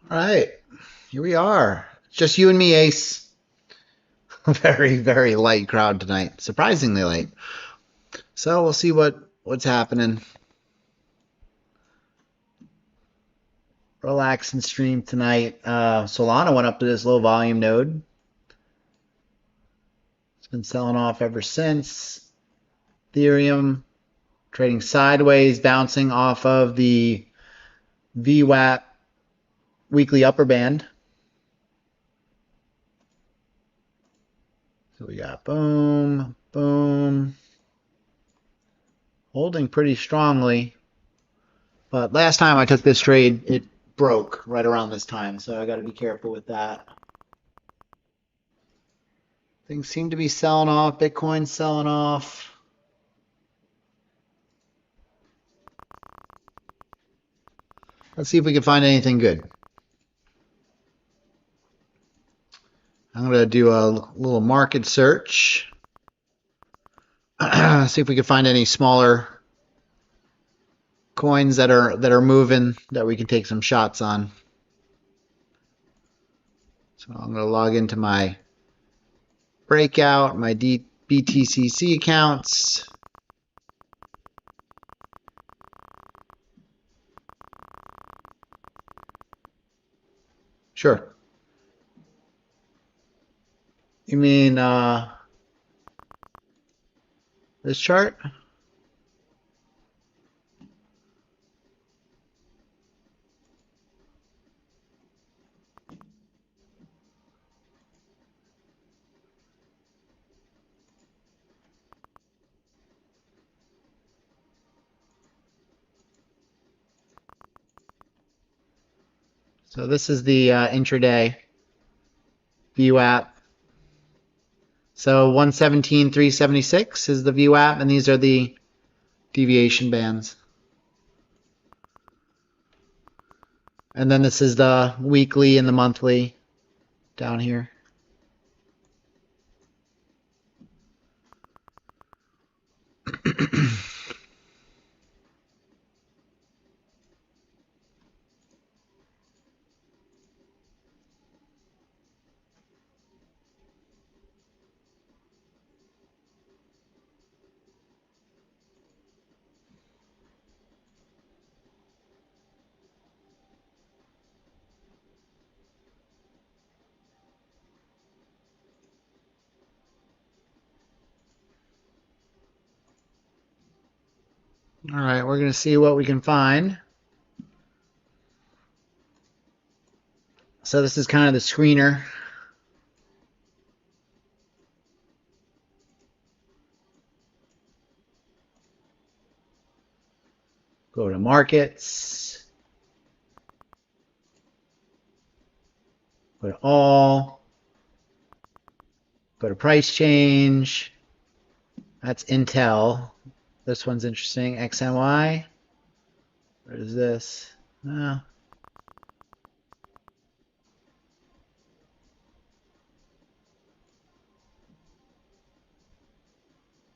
All right, here we are. Just you and me, Ace. Very, very light crowd tonight. Surprisingly light. So we'll see what's happening. Relax and stream tonight. Solana went up to this low volume node. It's been selling off ever since. Ethereum trading sideways, bouncing off of the VWAP weekly upper band. So we got boom, boom. Holding pretty strongly. But last time I took this trade, it broke right around this time, so I got to be careful with that. Things seem to be selling off. Bitcoin's selling off. Let's see if we can find anything good. I'm going to do a little market search. See if we can find any smaller coins that are moving that we can take some shots on. So I'm going to log into my breakout, my BTCC accounts. Sure. You mean this chart? So this is the intraday VWAP. So 117,376 is the VWAP, and these are the deviation bands. And then this is the weekly and the monthly down here. All right, we're going to see what we can find. So this is kind of the screener. Go to markets. Go to all. Go to price change. That's Intel. This one's interesting. XNY. What is this? Oh.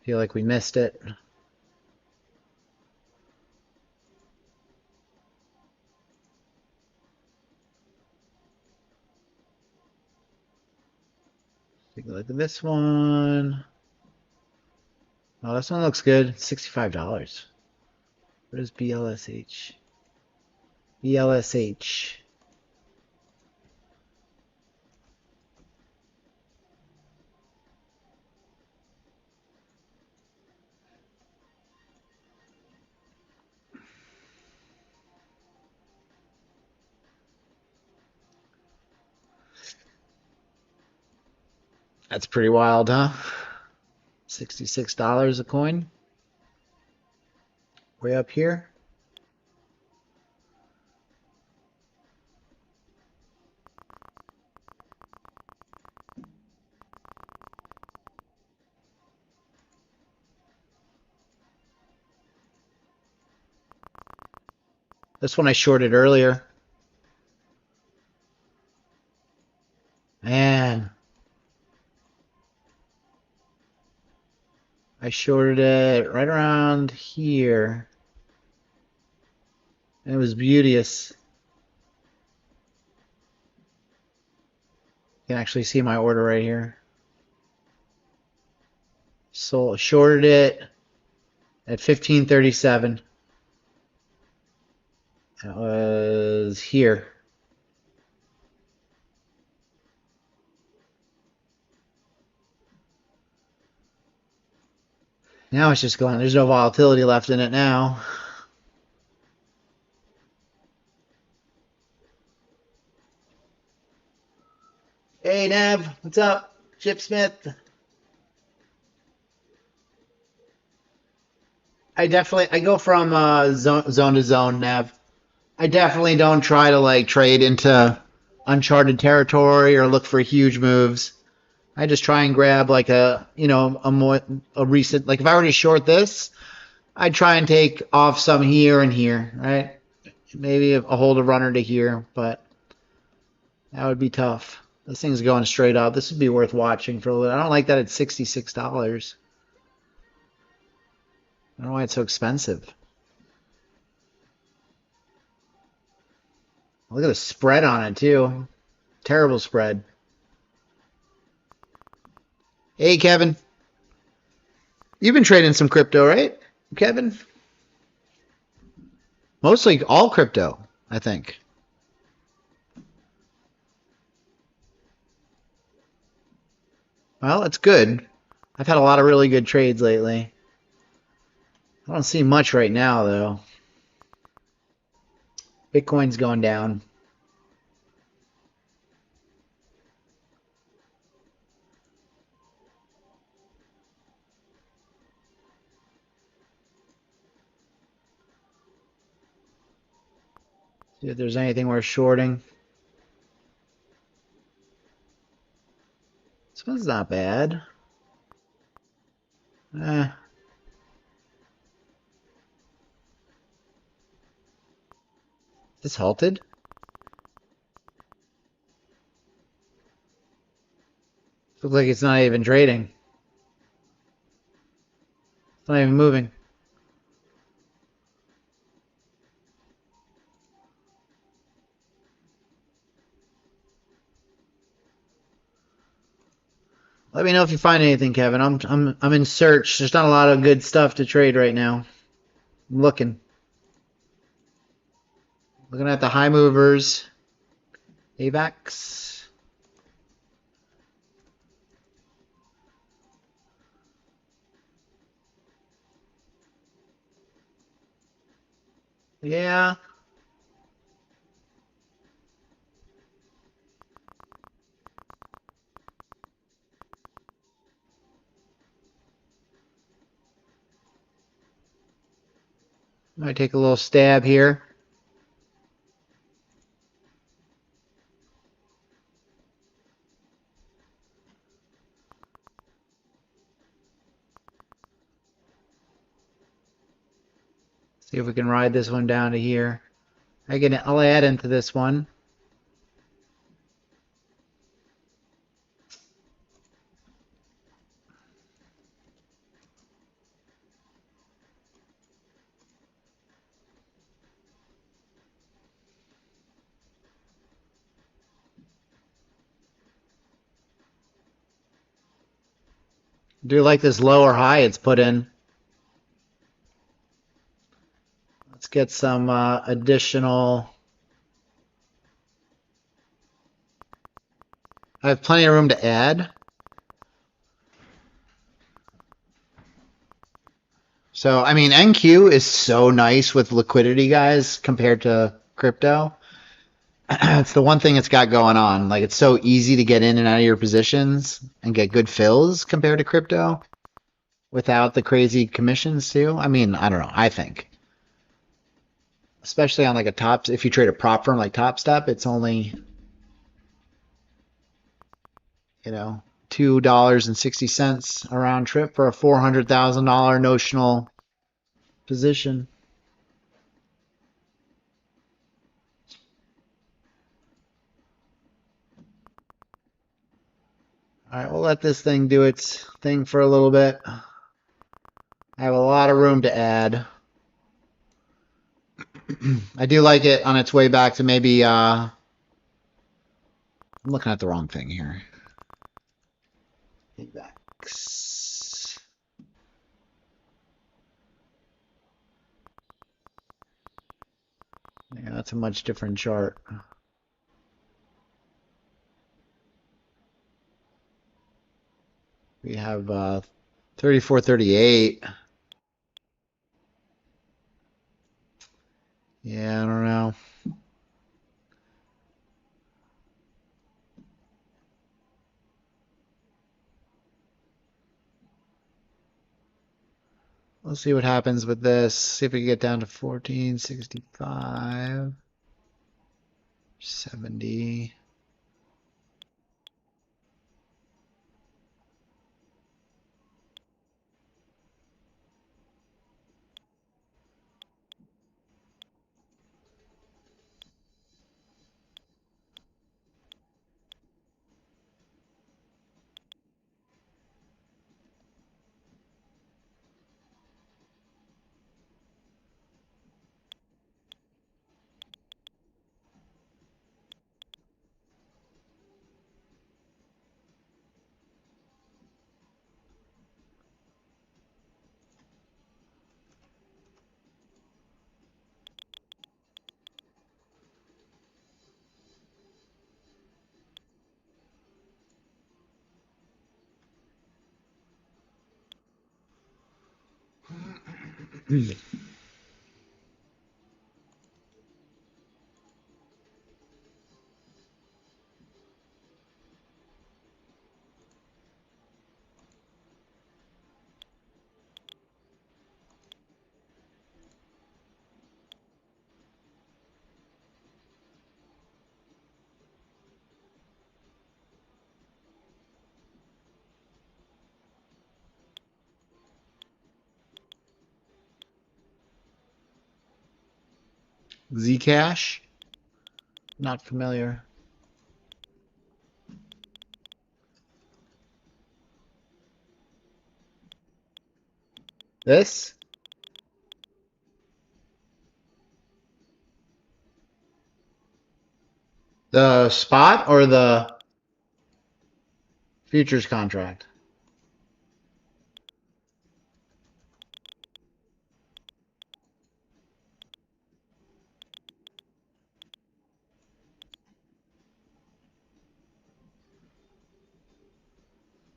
Feel like we missed it. Take a look at this one. Oh, this one looks good. $65. What is BLSH? BLSH. That's pretty wild, huh? $66 a coin. Way up here. This one I shorted earlier. Man. I shorted it right around here. And it was beauteous. can actually see my order right here. So shorted it at 1537. That was here. Now it's just going. There's no volatility left in it now. Hey Nev, what's up? Chip Smith. I go from zone to zone, Nev. I definitely don't try to like trade into uncharted territory or look for huge moves. I just try and grab like a a recent, like if I were to short this, I'd try and take off some here and here, right? Maybe hold a runner to here, but that would be tough. This thing's going straight up. This would be worth watching for a little bit. I don't like that it's $66. I don't know why it's so expensive. Look at the spread on it too. Terrible spread. Hey Kevin. You've been trading some crypto, right, Kevin? Mostly all crypto, I think. Well, that's good. I've had a lot of really good trades lately. I don't see much right now, though. Bitcoin's going down. See if there's anything worth shorting. This one's not bad. This halted? Looks like it's not even trading. It's not even moving. Let me know if you find anything, Kevin. I'm in search. There's not a lot of good stuff to trade right now. I'm looking. Looking at the high movers. AVAX. Yeah. Might take a little stab here. See if we can ride this one down to here. I'll add into this one. Do you like this lower high it's put in? Let's get some additional. I have plenty of room to add. So, I mean, NQ is so nice with liquidity, guys, compared to crypto. It's the one thing it's got going on. Like, it's so easy to get in and out of your positions and get good fills compared to crypto without the crazy commissions, too. I mean, I don't know. I think. Especially on like a top, if you trade a prop firm like Top Step, it's only, $2.60 a round trip for a $400,000 notional position. All right, we'll let this thing do its thing for a little bit. I have a lot of room to add. I do like it on its way back to maybe I'm looking at the wrong thing here. Index. Yeah, that's a much different chart. We have 34.38. Yeah, I don't know. Let's see what happens with this. See if we can get down to 1465, 70. Zcash? Not familiar. This? The spot or the futures contract?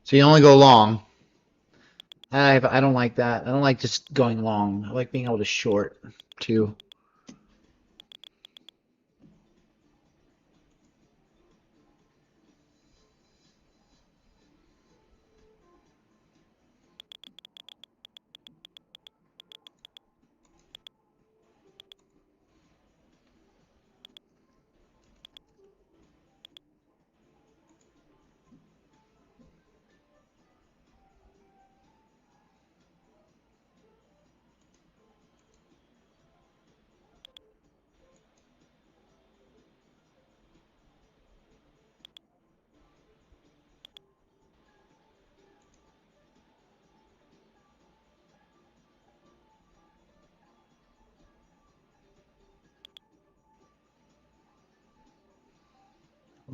So you only go long. I don't like that. I don't like just going long. I like being able to short too.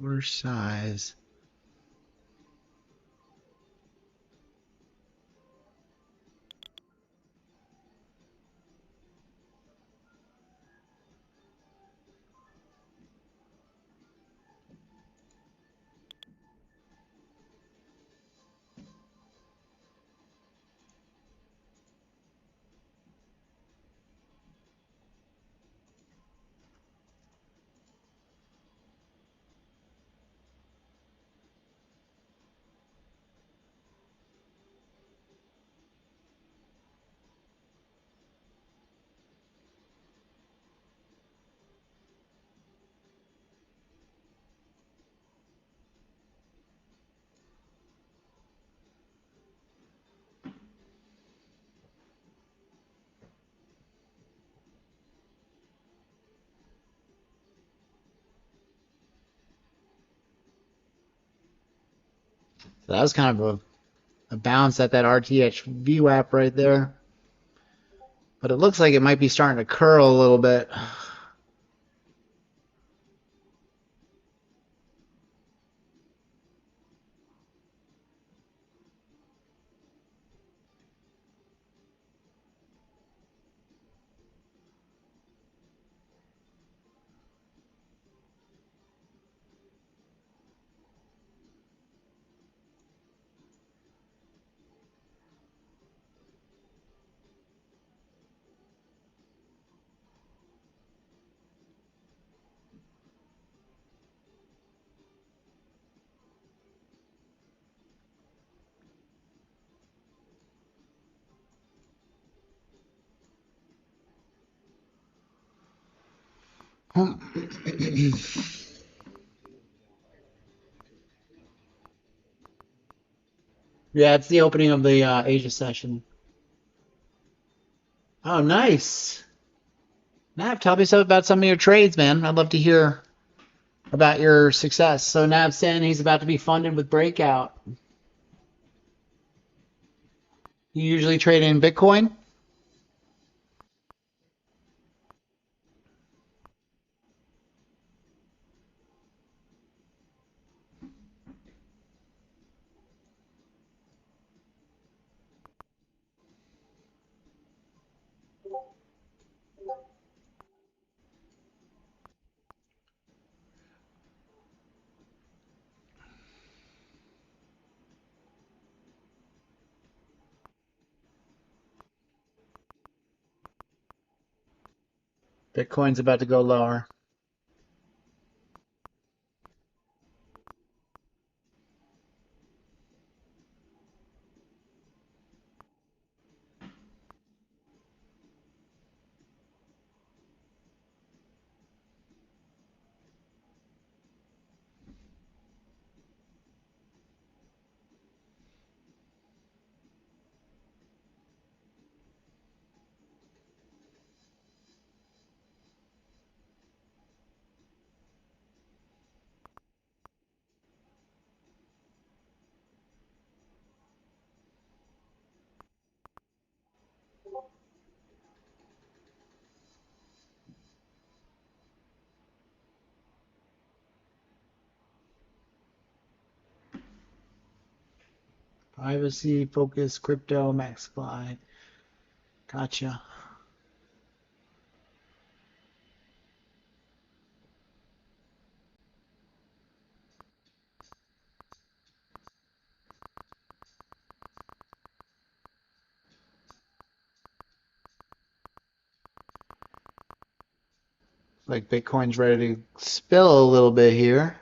Order size. So that was kind of a bounce at that RTH VWAP right there. But it looks like it might be starting to curl a little bit. Yeah, it's the opening of the Asia session. Oh, nice. Nav, tell me something about some of your trades, man. I'd love to hear about your success. So Nav saying he's about to be funded with Breakout. You usually trade in Bitcoin? Bitcoin's about to go lower. Privacy, focus, crypto, max supply. Gotcha. Like Bitcoin's ready to spill a little bit here.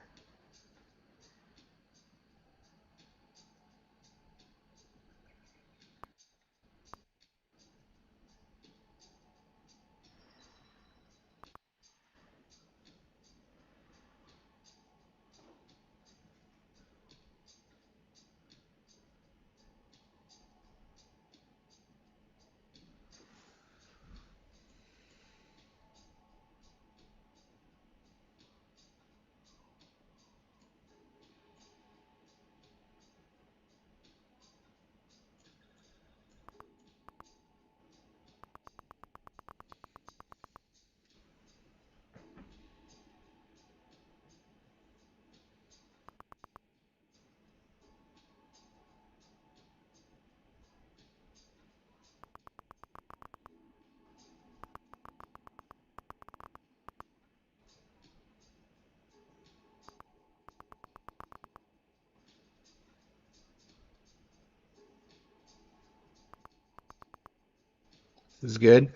This is good.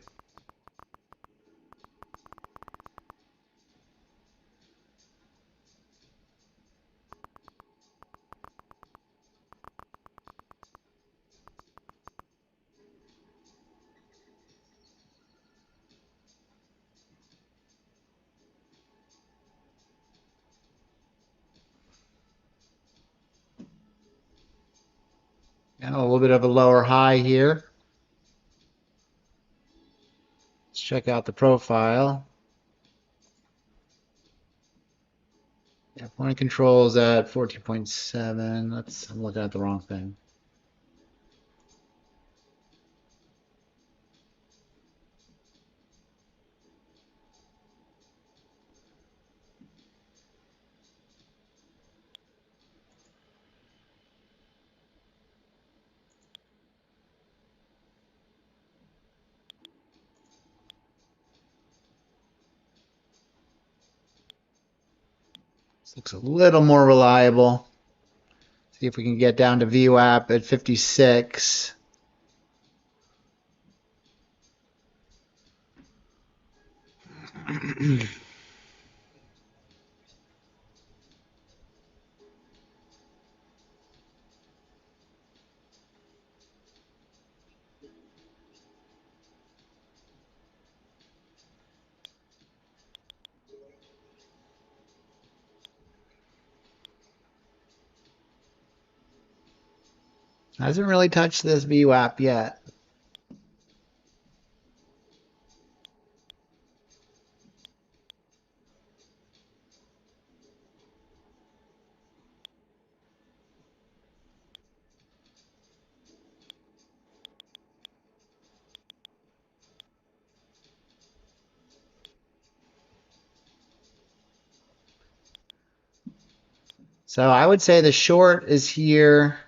And a little bit of a lower high here. Let's check out the profile. Yeah, point of control is at 14.7. I'm looking at the wrong thing. This looks a little more reliable. See if we can get down to VWAP at 56. Hasn't really touched this VWAP yet. So I would say the short is here.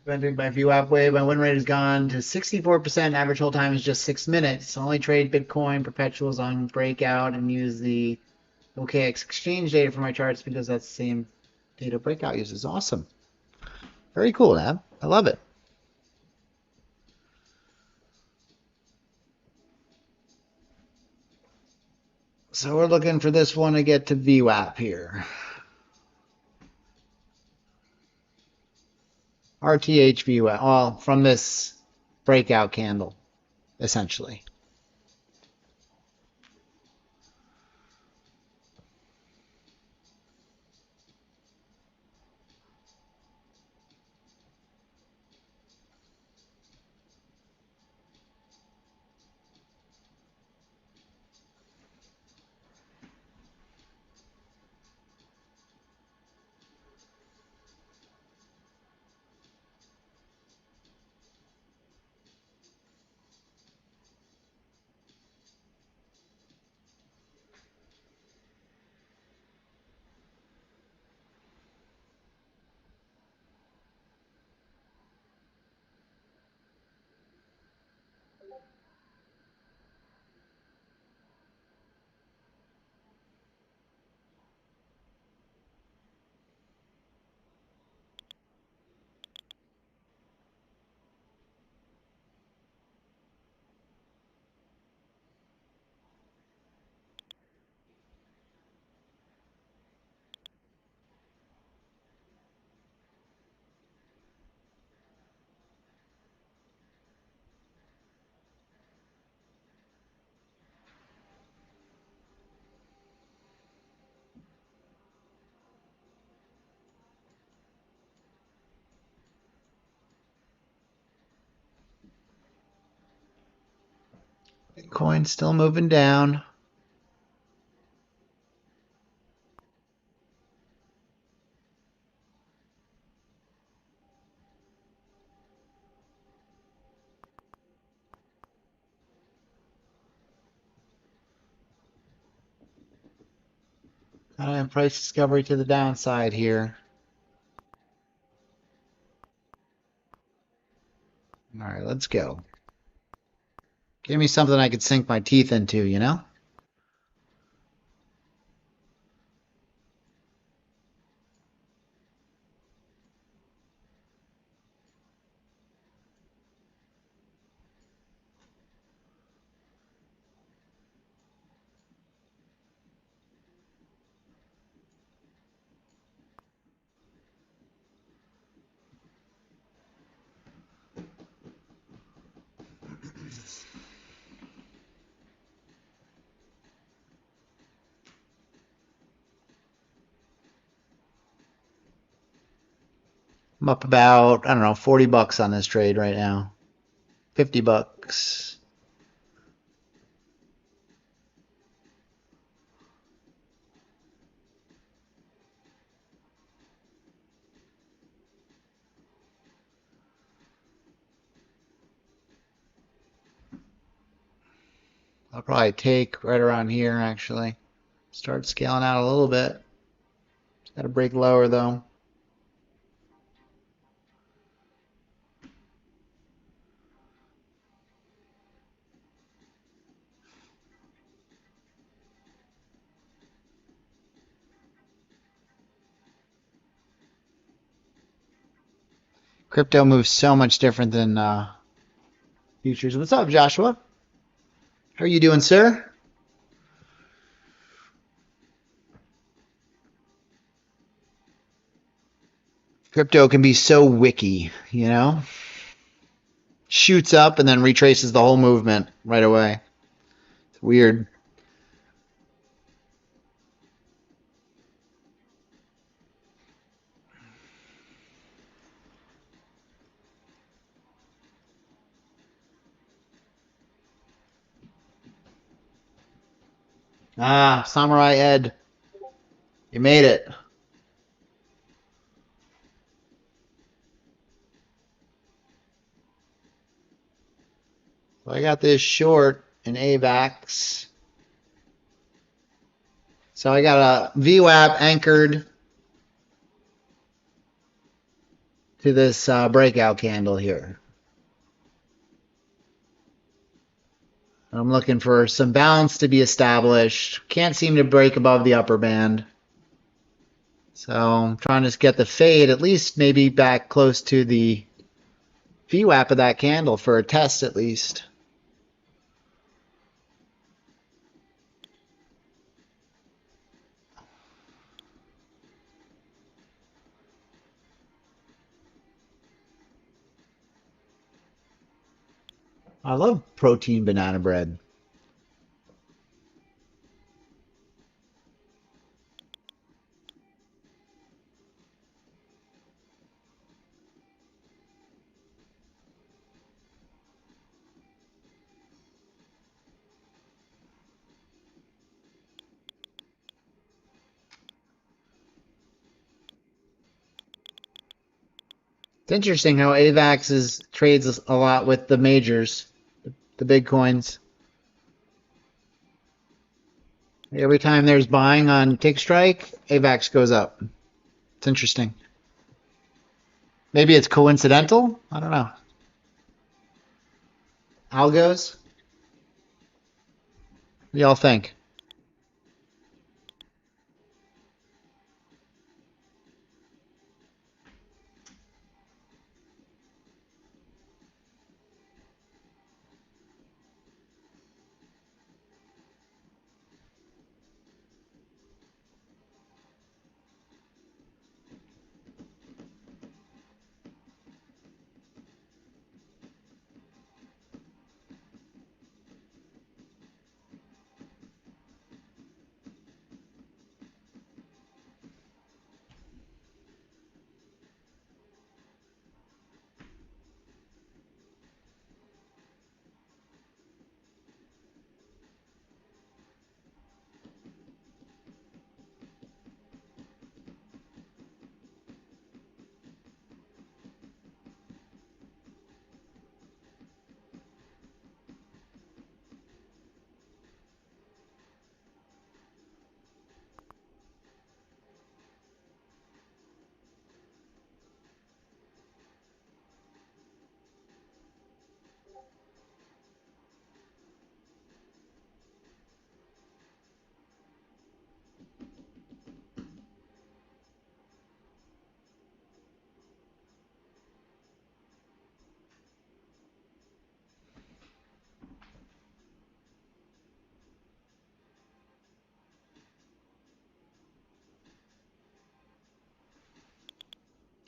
Vending by VWAP Wave, my win rate has gone to 64%. Average hold time is just 6 minutes. Only trade Bitcoin perpetuals on breakout and use the OKX exchange data for my charts because that's the same data breakout uses. Awesome. Very cool, Ab. I love it. So we're looking for this one to get to VWAP here. RTH VWAP, well, from this breakout candle, essentially. Bitcoin still moving down. Kind of price discovery to the downside here. All right, let's go. Give me something I could sink my teeth into, you know? I'm up about, I don't know, 40 bucks on this trade right now. 50 bucks. I'll probably take right around here, actually. Start scaling out a little bit. Got to break lower, though. Crypto moves so much different than futures. What's up, Joshua? How are you doing, sir? Crypto can be so wicky, you know? Shoots up and then retraces the whole movement right away. It's weird. Ah, Samurai Ed. You made it. So I got this short in AVAX. So I got a VWAP anchored to this breakout candle here. I'm looking for some balance to be established. Can't seem to break above the upper band. So I'm trying to get the fade at least maybe back close to the VWAP of that candle for a test at least. I love protein banana bread. It's interesting how AVAX trades a lot with the majors, the big coins. Every time there's buying on Tick Strike, AVAX goes up. It's interesting. Maybe it's coincidental? I don't know. Algos? What do y'all think?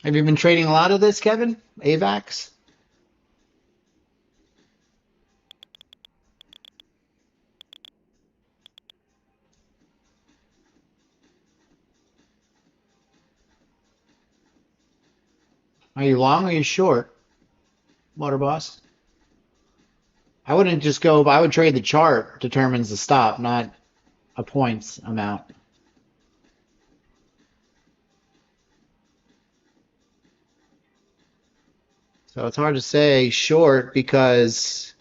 Have you been trading a lot of this, Kevin? AVAX? Are you long or are you short, Motor Boss? I wouldn't just go, I would trade the chart determines the stop, not a points amount. So it's hard to say short because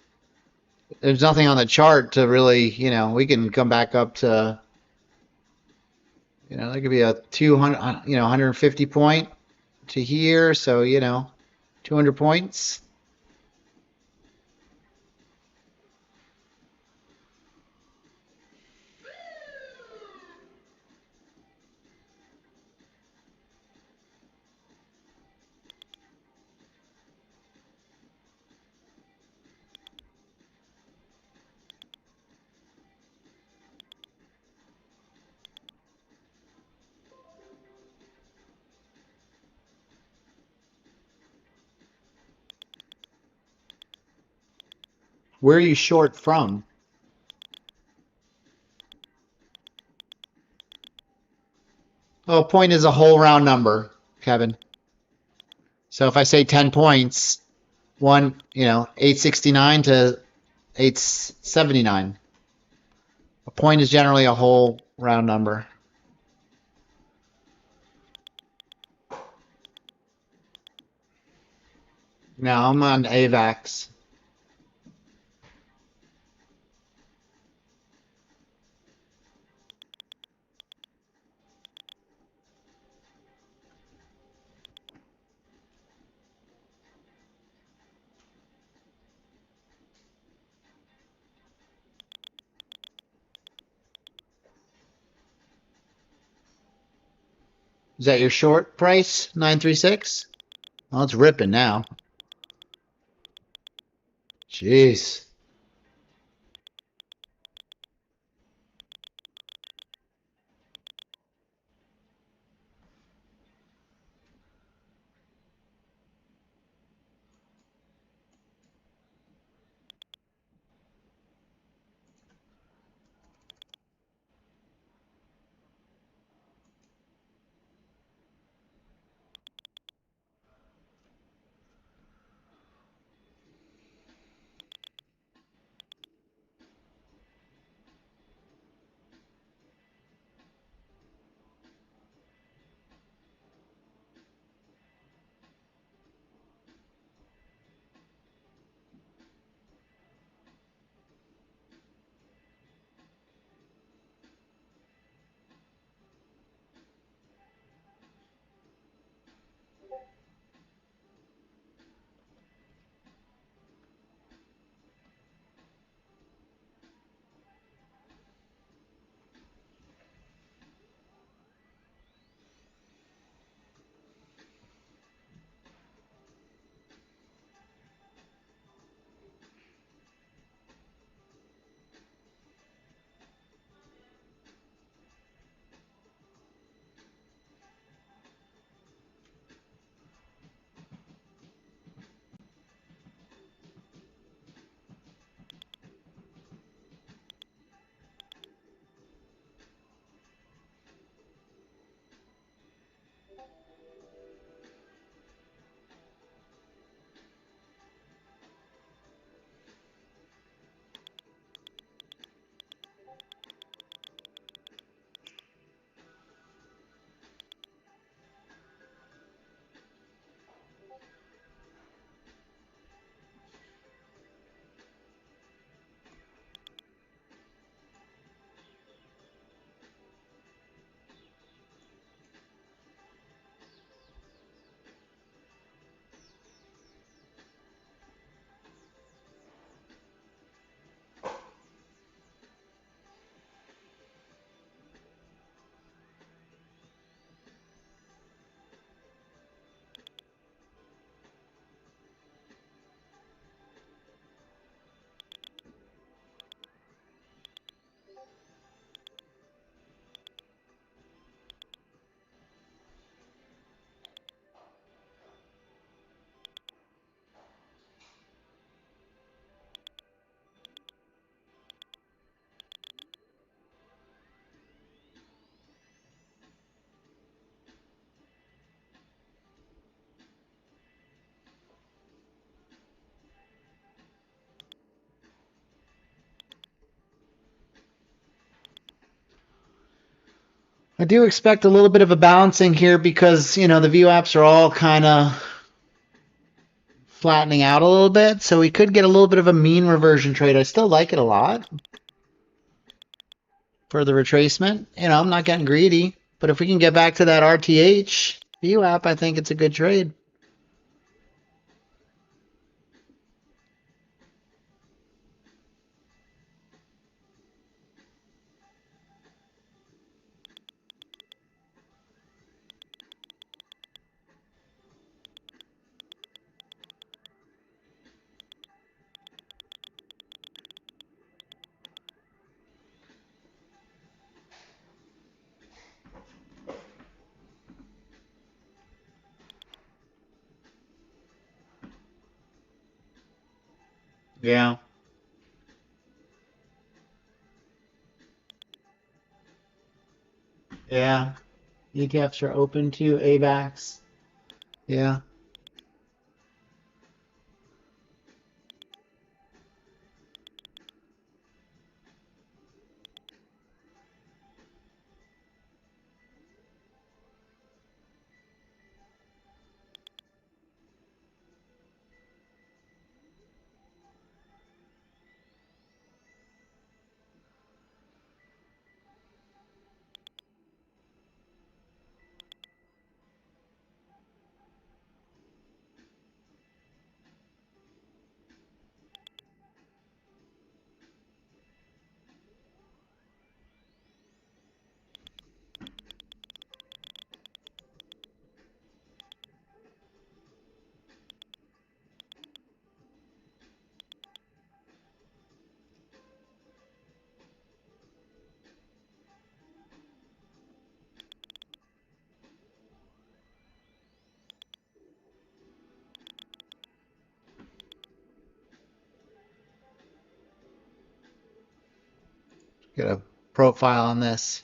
there's nothing on the chart to really, we can come back up to, there could be a 200, 150 point to here. So, 200 points. Where are you short from? Oh, a point is a whole round number, Kevin. So if I say 10 points, 869 to 879. A point is generally a whole round number. Now I'm on AVAX. Is that your short price? 936? Oh, it's ripping now. Jeez. I do expect a little bit of a balancing here because, the VWAPs are all kind of flattening out a little bit. So we could get a little bit of a mean reversion trade. I still like it a lot for the retracement. I'm not getting greedy. But if we can get back to that RTH VWAP, I think it's a good trade. Yeah. Yeah. ETFs are open to AVAX. Yeah. Get a profile on this.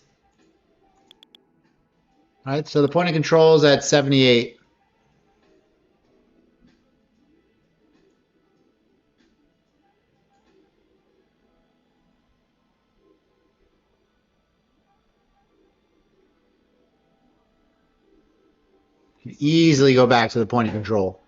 All right, so the point of control is at 78. You can easily go back to the point of control.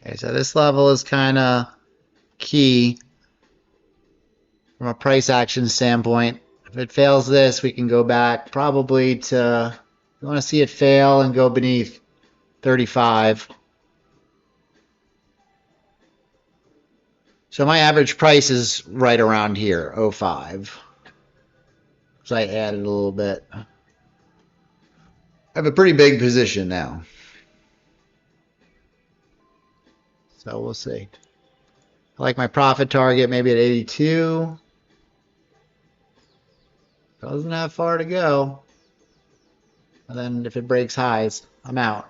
Okay, so this level is kind of key from a price action standpoint. If it fails this, we can go back probably to, you want to see it fail and go beneath 35. So my average price is right around here, 05. So I added a little bit. I have a pretty big position now. So we'll see. I like my profit target maybe at 82. Doesn't have far to go. And then if it breaks highs, I'm out.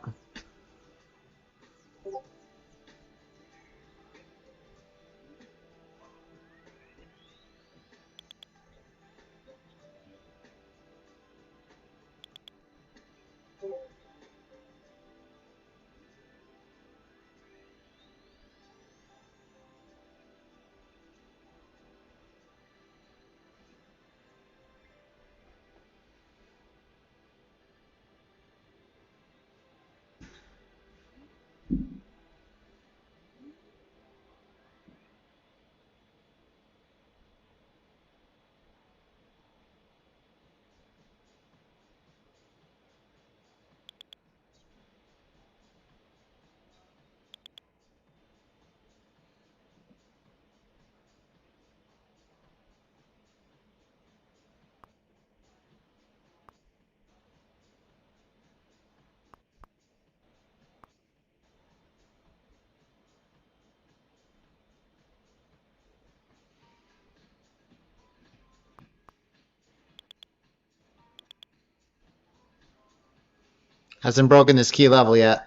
Hasn't broken this key level yet.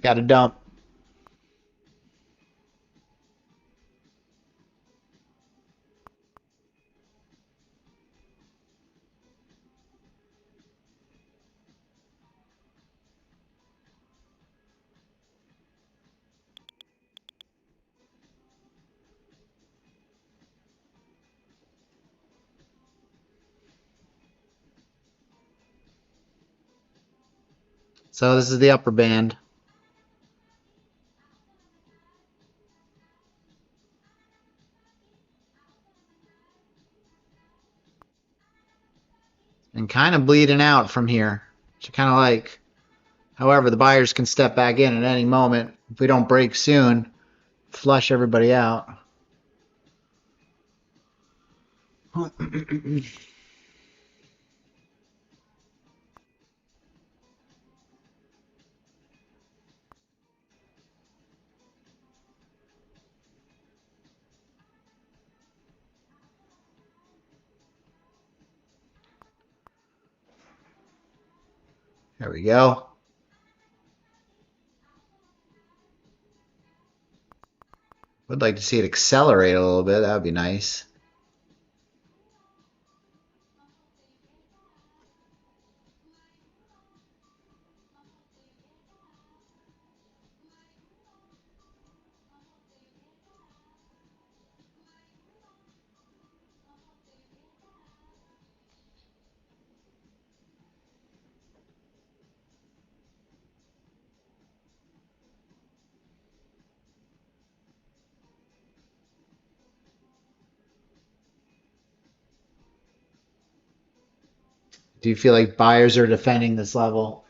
Got to dump. So this is the upper band. and kind of bleeding out from here. Which I kind of like. However, the buyers can step back in at any moment. If we don't break soon, flush everybody out. There we go. Would like to see it accelerate a little bit. That would be nice. Do you feel like buyers are defending this level?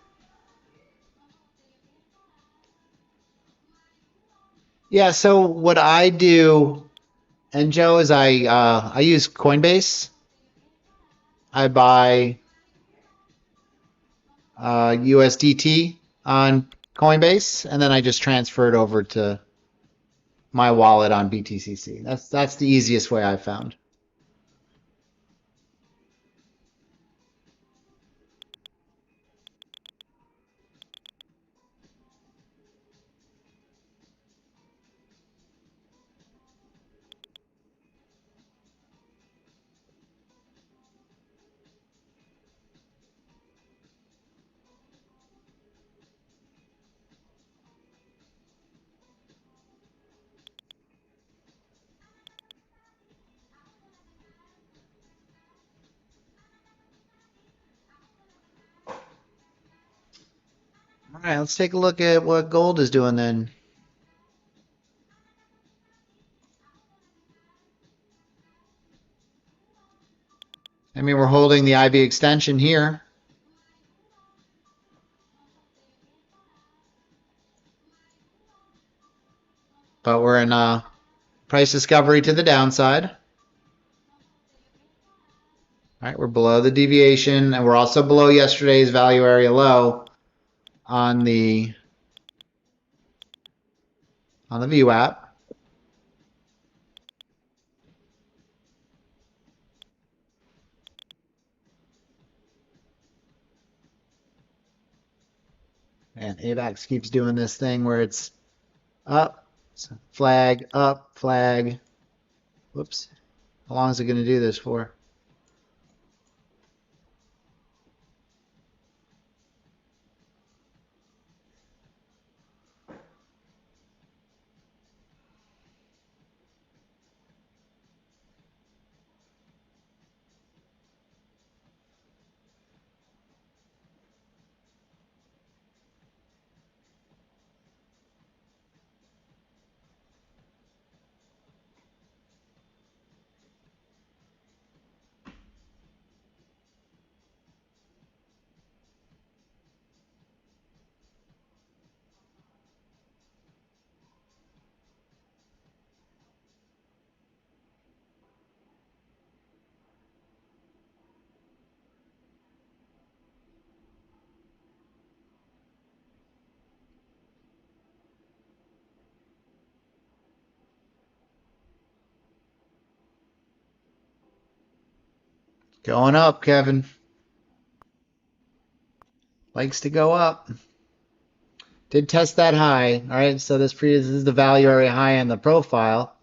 Yeah, so what I do, and Joe, is I use Coinbase. I buy USDT on Coinbase, and then I just transfer it over to my wallet on BTCC. That's the easiest way I've found. All right, let's take a look at what gold is doing then. I mean, we're holding the IB extension here, but we're in price discovery to the downside. All right, we're below the deviation, and we're also below yesterday's value area low on the VWAP. And AVAX keeps doing this thing where it's up, flag, up, flag. Whoops. How long is it going to do this for? Going up, Kevin. Likes to go up. Did test that high. All right, so this is the value area high in the profile.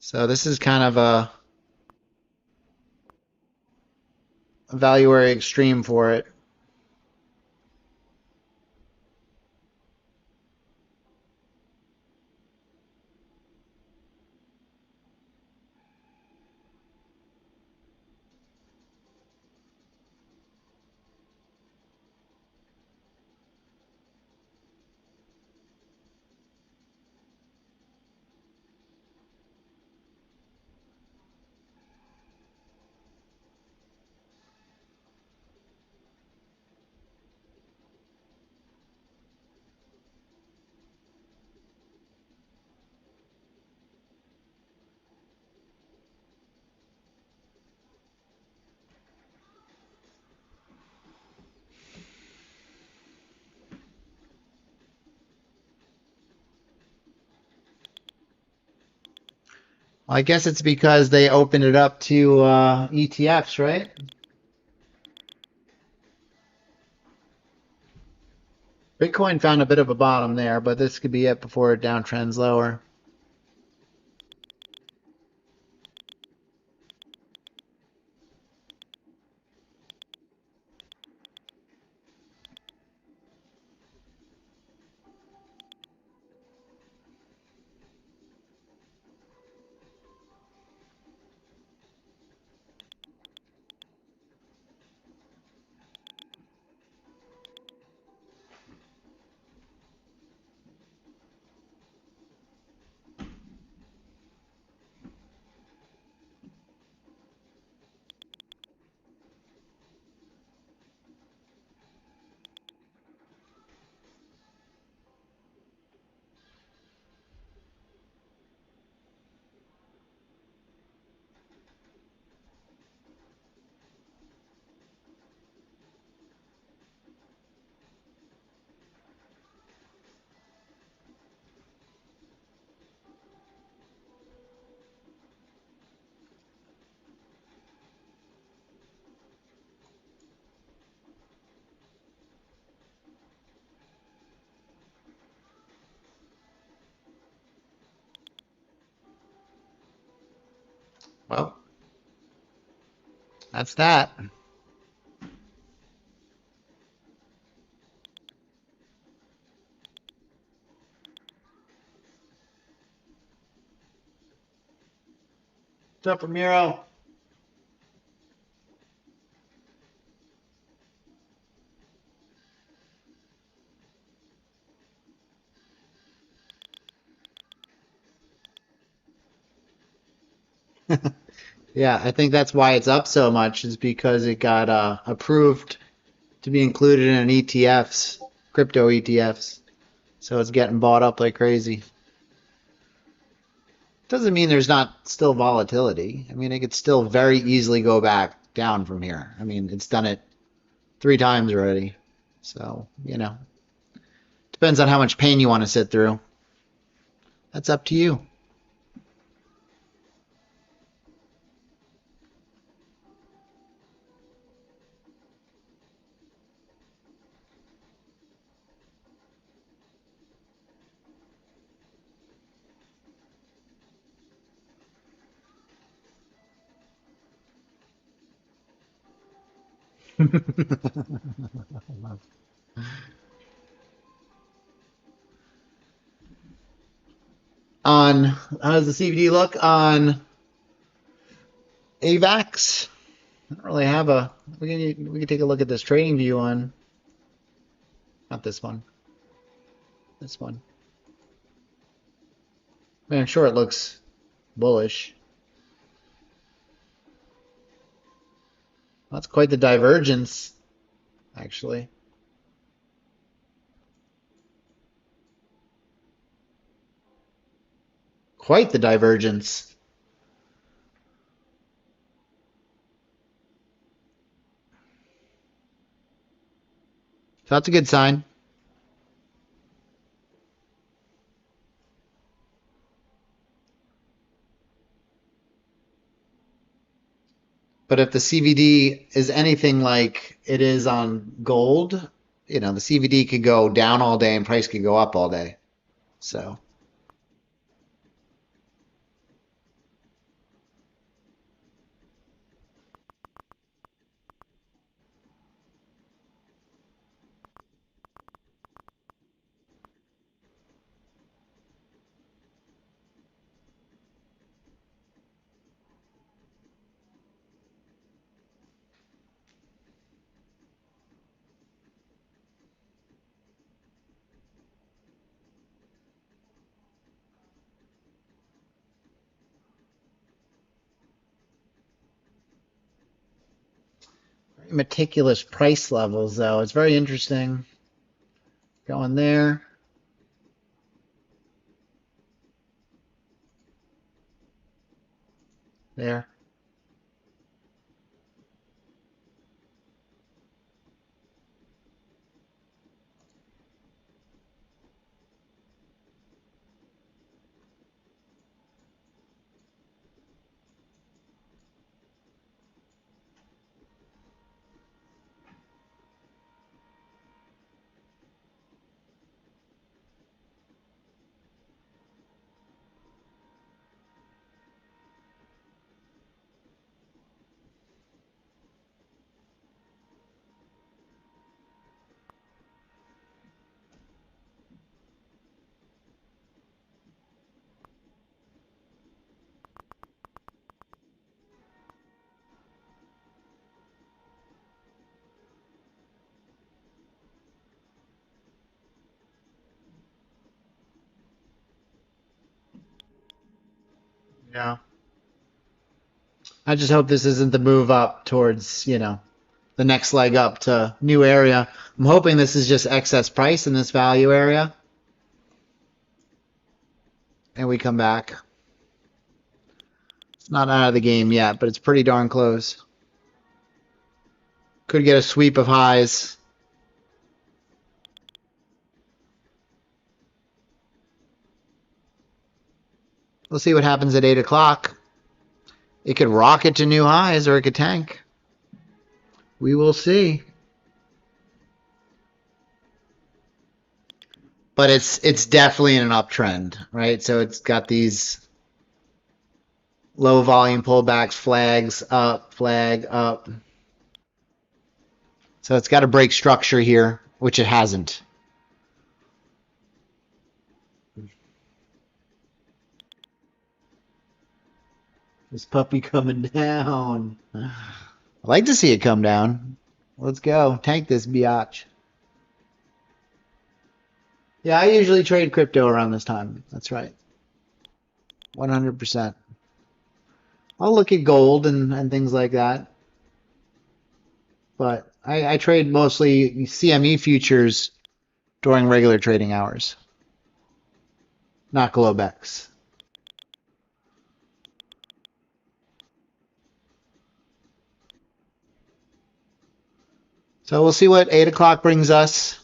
So this is kind of a value area extreme for it. Well, I guess it's because they opened it up to ETFs, right? Bitcoin found a bit of a bottom there, but this could be it before it downtrends lower. Well, that's that. What's up, Ramiro? Yeah, I think that's why it's up so much is because it got approved to be included in ETFs, crypto ETFs. So it's getting bought up like crazy. Doesn't mean there's not still volatility. I mean, it could still very easily go back down from here. I mean, it's done it 3 times already. So, depends on how much pain you want to sit through. That's up to you. On how does the CVD look on AVAX? I don't really have a. We can take a look at this trading view on not this one. This one. I mean, I'm sure it looks bullish. That's quite the divergence, actually. Quite the divergence. So that's a good sign. But if the CVD is anything like it is on gold, the CVD could go down all day and price could go up all day. So very meticulous price levels, though. It's very interesting. Going there. There. Yeah. I just hope this isn't the move up towards, you know, the next leg up to new area. I'm hoping this is just excess price in this value area. And we come back. It's not out of the game yet, but it's pretty darn close. Could get a sweep of highs. We'll see what happens at 8 o'clock. It could rocket to new highs or it could tank. We will see. But it's definitely in an uptrend, right? So it's got these low volume pullbacks, flags up, flag up. So it's got to break structure here, which it hasn't. This puppy coming down. I like to see it come down. Let's go. Tank this biatch. Yeah, I usually trade crypto around this time. That's right. 100%. I'll look at gold and things like that. But I trade mostly CME futures during regular trading hours. Not Globex. So we'll see what 8 o'clock brings us.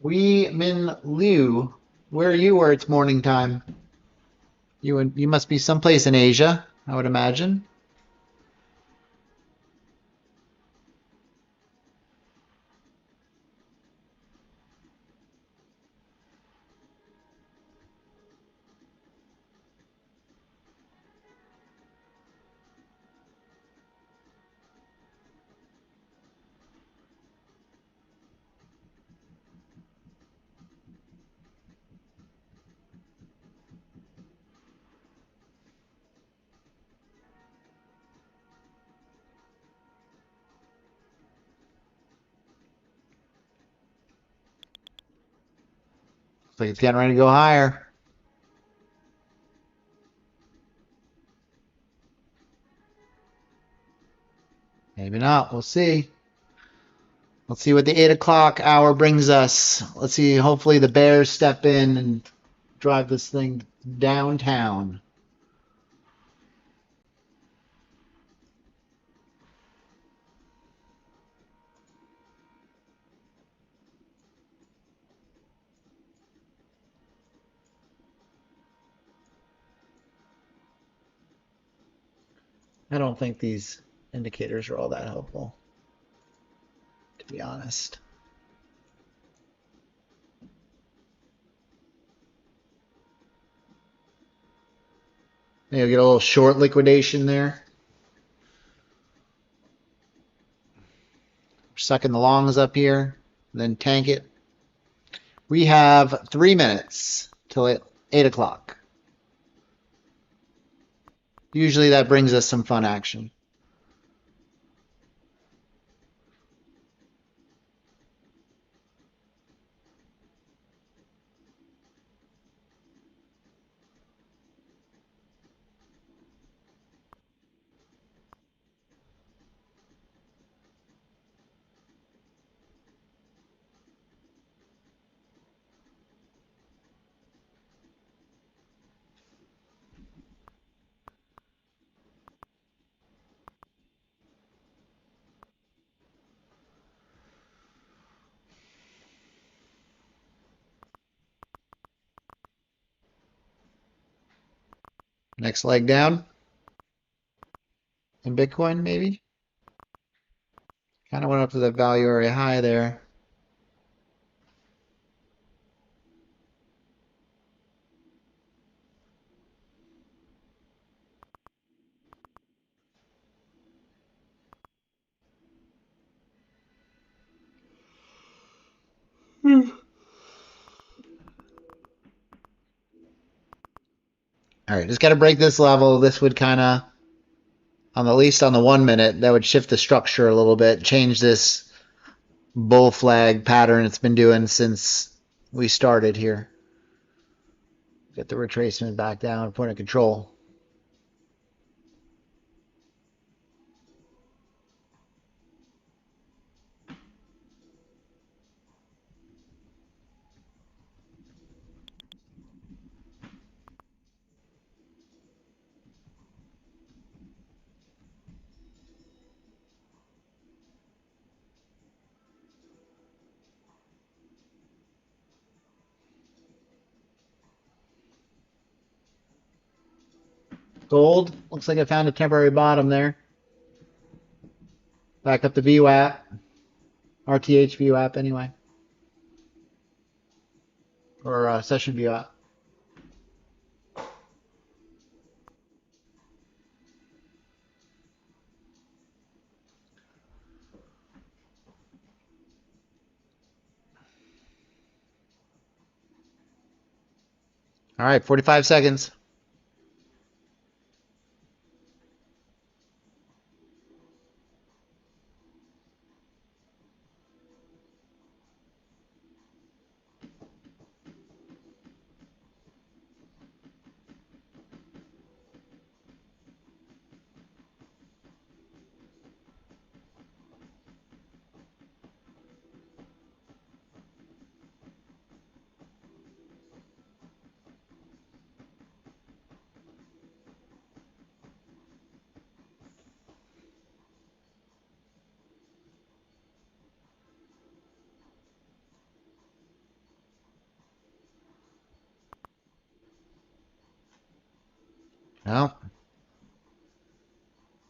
Wee Min Liu, where are you where it's morning time? You must be someplace in Asia, I would imagine. Looks like it's getting ready to go higher. Maybe not. We'll see. Let's see what the 8 o'clock hour brings us. Let's see. Hopefully the Bears step in and drive this thing downtown. I don't think these indicators are all that helpful, to be honest. Maybe get a little short liquidation there. Sucking the longs up here, then tank it. We have 3 minutes till 8 o'clock. Usually that brings us some fun action. Next leg down in Bitcoin, maybe. Kind of went up to the value area high there. All right, just got to break this level. This would kind of, at least on the 1 minute, that would shift the structure a little bit, change this bull flag pattern it's been doing since we started here. Get the retracement back down, point of control. Gold, looks like I found a temporary bottom there. Back up to VWAP, RTH VWAP anyway, or session VWAP. All right, 45 seconds. Well,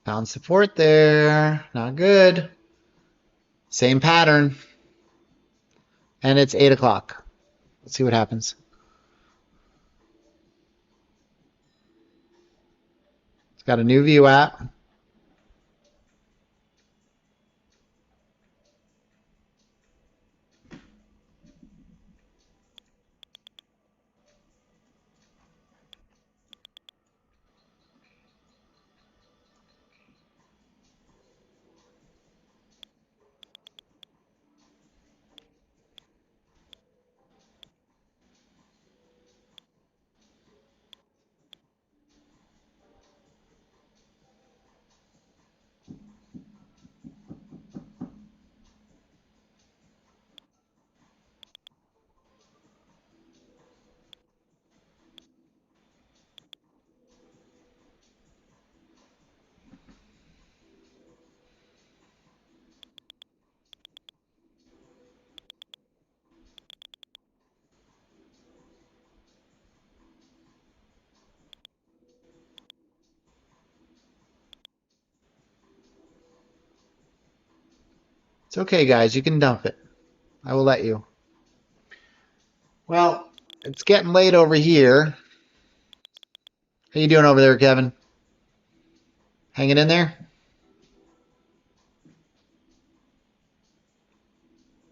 found support there. Not good. Same pattern. And it's 8 o'clock. Let's see what happens. It's got a new VWAP. It's okay, guys. You can dump it. I will let you. Well, it's getting late over here. How you doing over there, Kevin? Hanging in there?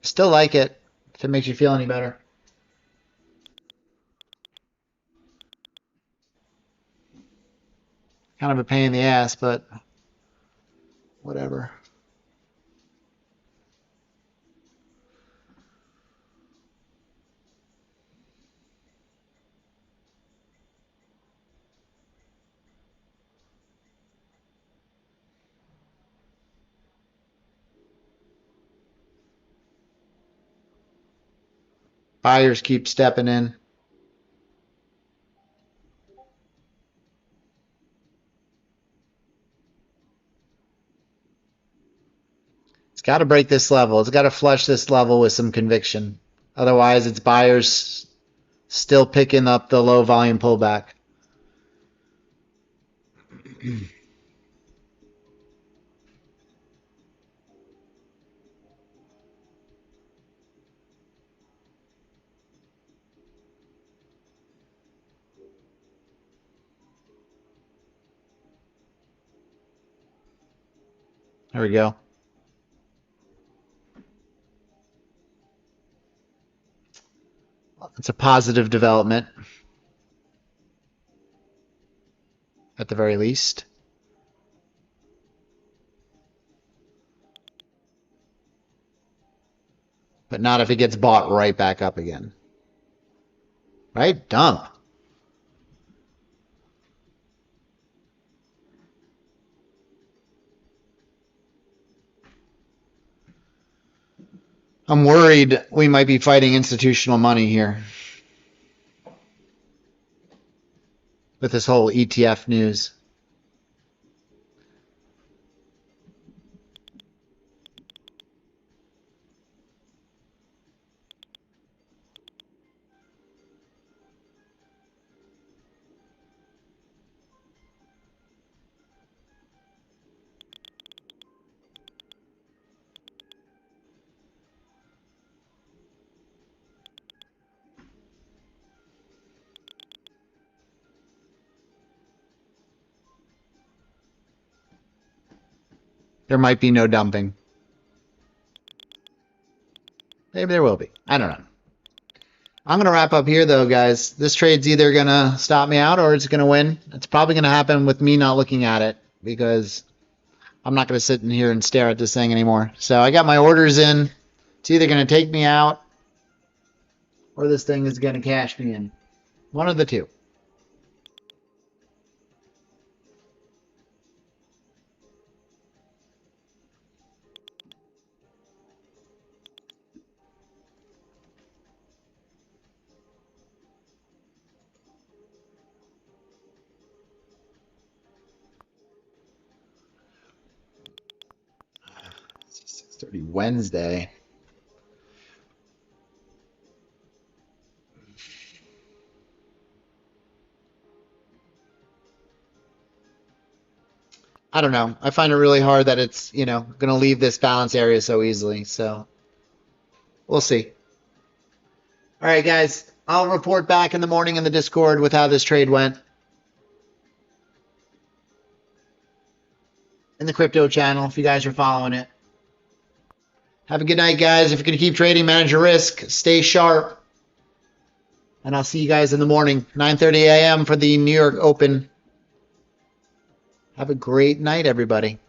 Still like it, if it makes you feel any better. Kind of a pain in the ass, but whatever. Buyers keep stepping in. It's got to break this level. It's got to flush this level with some conviction. Otherwise, it's buyers still picking up the low volume pullback. There we go. It's a positive development, at the very least. But not if it gets bought right back up again. Right? Dump. I'm worried we might be fighting institutional money here with this whole ETF news. There might be no dumping. Maybe there will be. I don't know. I'm going to wrap up here, though, guys. This trade's either going to stop me out or it's going to win. It's probably going to happen with me not looking at it because I'm not going to sit in here and stare at this thing anymore. So I got my orders in. It's either going to take me out or this thing is going to cash me in. One of the two. It's 6:30 Wednesday. I don't know. I find it really hard that it's, going to leave this balance area so easily. So we'll see. All right, guys. I'll report back in the morning in the Discord with how this trade went. In the crypto channel, if you guys are following it. Have a good night, guys. If you're going to keep trading, manage your risk. Stay sharp. And I'll see you guys in the morning, 9:30 a.m. for the New York Open. Have a great night, everybody.